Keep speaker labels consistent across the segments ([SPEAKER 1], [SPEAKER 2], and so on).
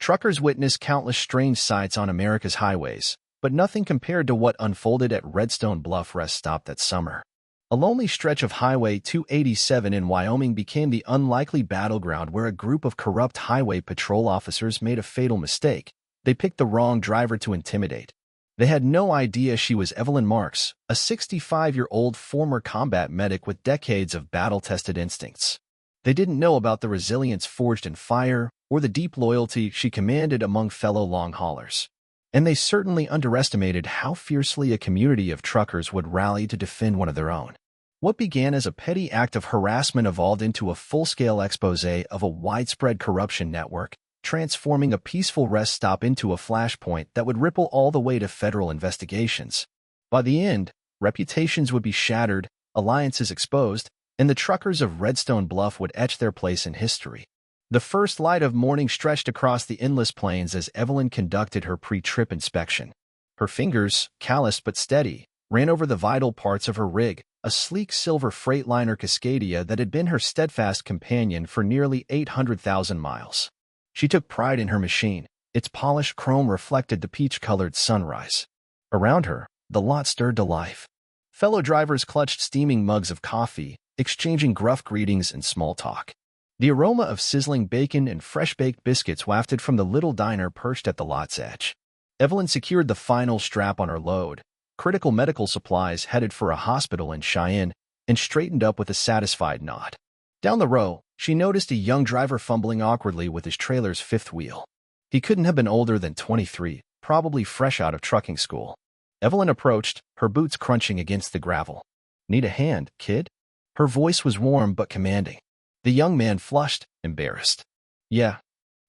[SPEAKER 1] Truckers witnessed countless strange sights on America's highways, but nothing compared to what unfolded at Redstone Bluff rest stop that summer. A lonely stretch of Highway 287 in Wyoming became the unlikely battleground where a group of corrupt highway patrol officers made a fatal mistake. They picked the wrong driver to intimidate. They had no idea she was Evelyn Marks, a 65-year-old former combat medic with decades of battle-tested instincts. They didn't know about the resilience forged in fire or the deep loyalty she commanded among fellow long haulers. And they certainly underestimated how fiercely a community of truckers would rally to defend one of their own. What began as a petty act of harassment evolved into a full-scale expose of a widespread corruption network, transforming a peaceful rest stop into a flashpoint that would ripple all the way to federal investigations. By the end, reputations would be shattered, alliances exposed, and the truckers of Redstone Bluff would etch their place in history. The first light of morning stretched across the endless plains as Evelyn conducted her pre-trip inspection. Her fingers, calloused but steady, ran over the vital parts of her rig, a sleek silver Freightliner Cascadia that had been her steadfast companion for nearly 800,000 miles. She took pride in her machine. Its polished chrome reflected the peach-colored sunrise. Around her, the lot stirred to life. Fellow drivers clutched steaming mugs of coffee, exchanging gruff greetings and small talk. The aroma of sizzling bacon and fresh-baked biscuits wafted from the little diner perched at the lot's edge. Evelyn secured the final strap on her load, critical medical supplies headed for a hospital in Cheyenne, and straightened up with a satisfied nod. Down the row, she noticed a young driver fumbling awkwardly with his trailer's fifth wheel. He couldn't have been older than 23, probably fresh out of trucking school. Evelyn approached, her boots crunching against the gravel. "Need a hand, kid?" Her voice was warm but commanding. The young man flushed, embarrassed. "Yeah,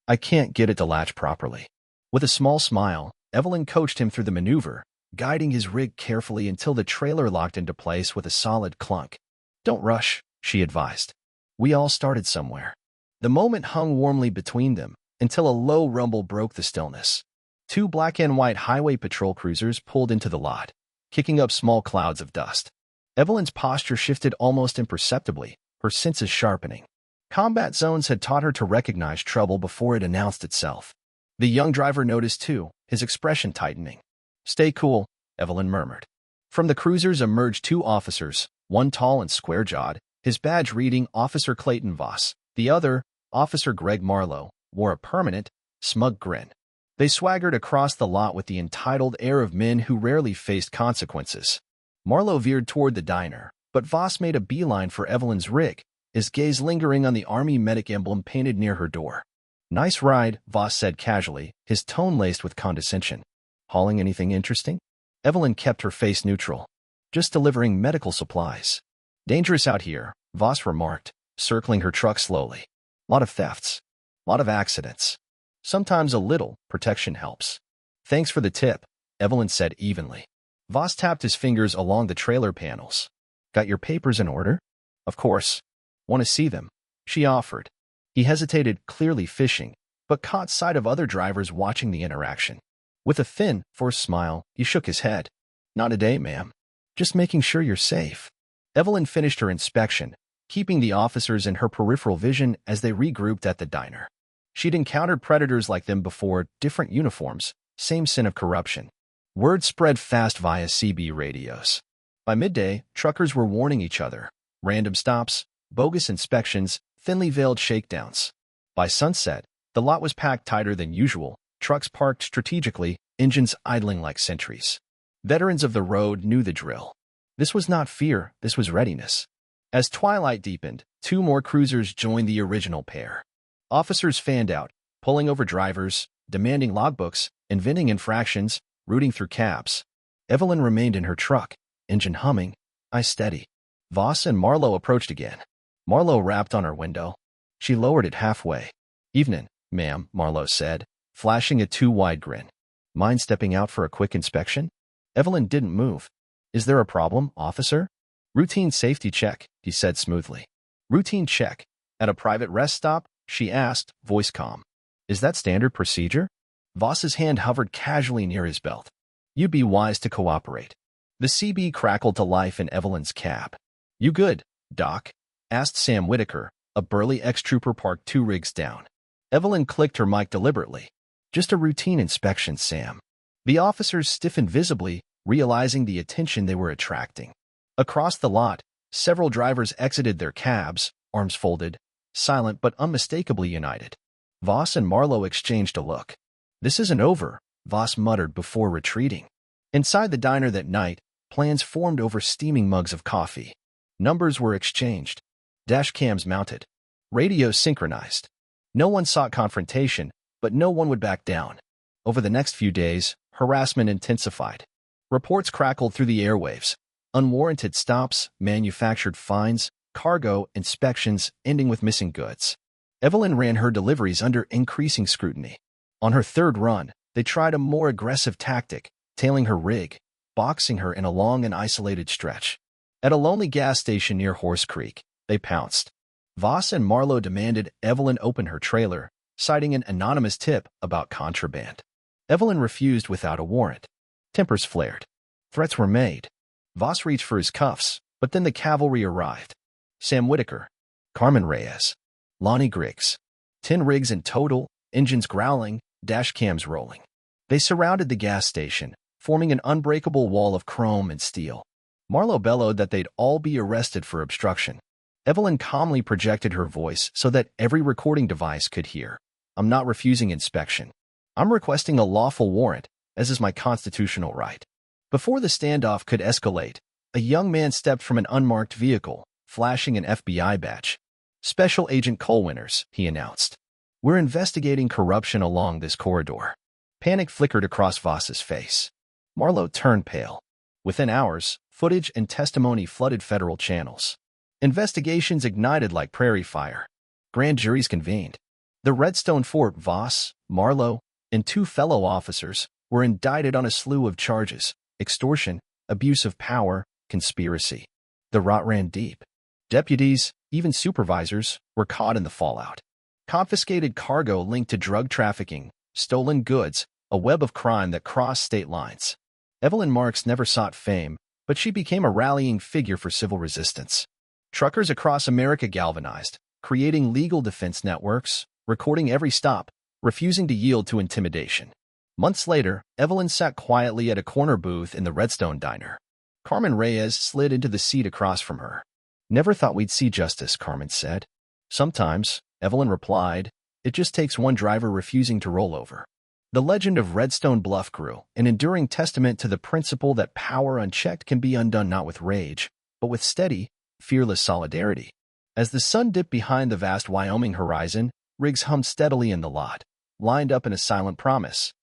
[SPEAKER 1] I can't get it to latch properly." With a small smile, Evelyn coached him through the maneuver, guiding his rig carefully until the trailer locked into place with a solid clunk. "Don't rush," she advised. "We all started somewhere." The moment hung warmly between them, until a low rumble broke the stillness. Two black and white highway patrol cruisers pulled into the lot, kicking up small clouds of dust. Evelyn's posture shifted almost imperceptibly, her senses sharpening. Combat zones had taught her to recognize trouble before it announced itself. The young driver noticed too, his expression tightening. "Stay cool," Evelyn murmured. From the cruisers emerged two officers, one tall and square-jawed, his badge reading Officer Clayton Voss. The other, Officer Greg Marlowe, wore a permanent, smug grin. They swaggered across the lot with the entitled air of men who rarely faced consequences. Marlowe veered toward the diner, but Voss made a beeline for Evelyn's rig, his gaze lingering on the Army medic emblem painted near her door. "Nice ride," Voss said casually, his tone laced with condescension. "Hauling anything interesting?" Evelyn kept her face neutral. "Just delivering medical supplies." "Dangerous out here," Voss remarked, circling her truck slowly. "Lot of thefts. Lot of accidents. Sometimes a little protection helps." "Thanks for the tip," Evelyn said evenly. Voss tapped his fingers along the trailer panels. "Got your papers in order?" "Of course. Want to see them?" she offered. He hesitated, clearly fishing, but caught sight of other drivers watching the interaction. With a thin, forced smile, he shook his head. "Not today, ma'am. Just making sure you're safe." Evelyn finished her inspection, keeping the officers in her peripheral vision as they regrouped at the diner. She'd encountered predators like them before, different uniforms, same sin of corruption. Word spread fast via CB radios. By midday, truckers were warning each other. Random stops, bogus inspections, thinly veiled shakedowns. By sunset, the lot was packed tighter than usual, trucks parked strategically, engines idling like sentries. Veterans of the road knew the drill. This was not fear, this was readiness. As twilight deepened, two more cruisers joined the original pair. Officers fanned out, pulling over drivers, demanding logbooks, inventing infractions, rooting through cabs. Evelyn remained in her truck, engine humming, eyes steady. Voss and Marlowe approached again. Marlowe rapped on her window. She lowered it halfway. "Evening, ma'am," Marlowe said, flashing a too-wide grin. "Mind stepping out for a quick inspection?" Evelyn didn't move. "Is there a problem, officer?" "Routine safety check," he said smoothly. "Routine check. At a private rest stop?" she asked, voice calm. "Is that standard procedure?" Voss's hand hovered casually near his belt. "You'd be wise to cooperate." The CB crackled to life in Evelyn's cab. "You good, Doc?" asked Sam Whitaker, a burly ex-trooper parked two rigs down. Evelyn clicked her mic deliberately. Just a routine inspection, Sam. The officers stiffened visibly, realizing the attention they were attracting. Across the lot, several drivers exited their cabs, arms folded, silent but unmistakably united. Voss and Marlowe exchanged a look. "This isn't over," Voss muttered before retreating. Inside the diner that night, plans formed over steaming mugs of coffee. Numbers were exchanged. Dash cams mounted. Radios synchronized. No one sought confrontation, but no one would back down. Over the next few days, harassment intensified. Reports crackled through the airwaves. Unwarranted stops, manufactured fines, cargo inspections ending with missing goods. Evelyn ran her deliveries under increasing scrutiny. On her third run, they tried a more aggressive tactic, tailing her rig, boxing her in a long and isolated stretch. At a lonely gas station near Horse Creek, they pounced. Voss and Marlowe demanded Evelyn open her trailer, citing an anonymous tip about contraband. Evelyn refused without a warrant. Tempers flared. Threats were made. Voss reached for his cuffs, but then the cavalry arrived. Sam Whitaker, Carmen Reyes, Lonnie Griggs. 10 rigs in total, engines growling, dash cams rolling. They surrounded the gas station, forming an unbreakable wall of chrome and steel. Marlowe bellowed that they'd all be arrested for obstruction. Evelyn calmly projected her voice so that every recording device could hear. "I'm not refusing inspection. I'm requesting a lawful warrant, as is my constitutional right." Before the standoff could escalate, a young man stepped from an unmarked vehicle, flashing an FBI badge. "Special Agent Colwinters," he announced. "We're investigating corruption along this corridor." Panic flickered across Voss's face. Marlowe turned pale. Within hours, footage and testimony flooded federal channels. Investigations ignited like prairie fire. Grand juries convened. The Redstone Fort, Voss, Marlowe, and 2 fellow officers were indicted on a slew of charges: extortion, abuse of power, conspiracy. The rot ran deep. Deputies, even supervisors, were caught in the fallout. Confiscated cargo linked to drug trafficking, stolen goods, a web of crime that crossed state lines. Evelyn Marks never sought fame, but she became a rallying figure for civil resistance. Truckers across America galvanized, creating legal defense networks, recording every stop, refusing to yield to intimidation. Months later, Evelyn sat quietly at a corner booth in the Redstone diner. Carmen Reyes slid into the seat across from her. "Never thought we'd see justice," Carmen said. "Sometimes," Evelyn replied, "it just takes one driver refusing to roll over." The legend of Redstone Bluff grew, an enduring testament to the principle that power unchecked can be undone not with rage, but with steady, fearless solidarity. As the sun dipped behind the vast Wyoming horizon, rigs hummed steadily in the lot, lined up in a silent promise.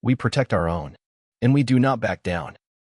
[SPEAKER 1] "We protect our own, and we do not back down."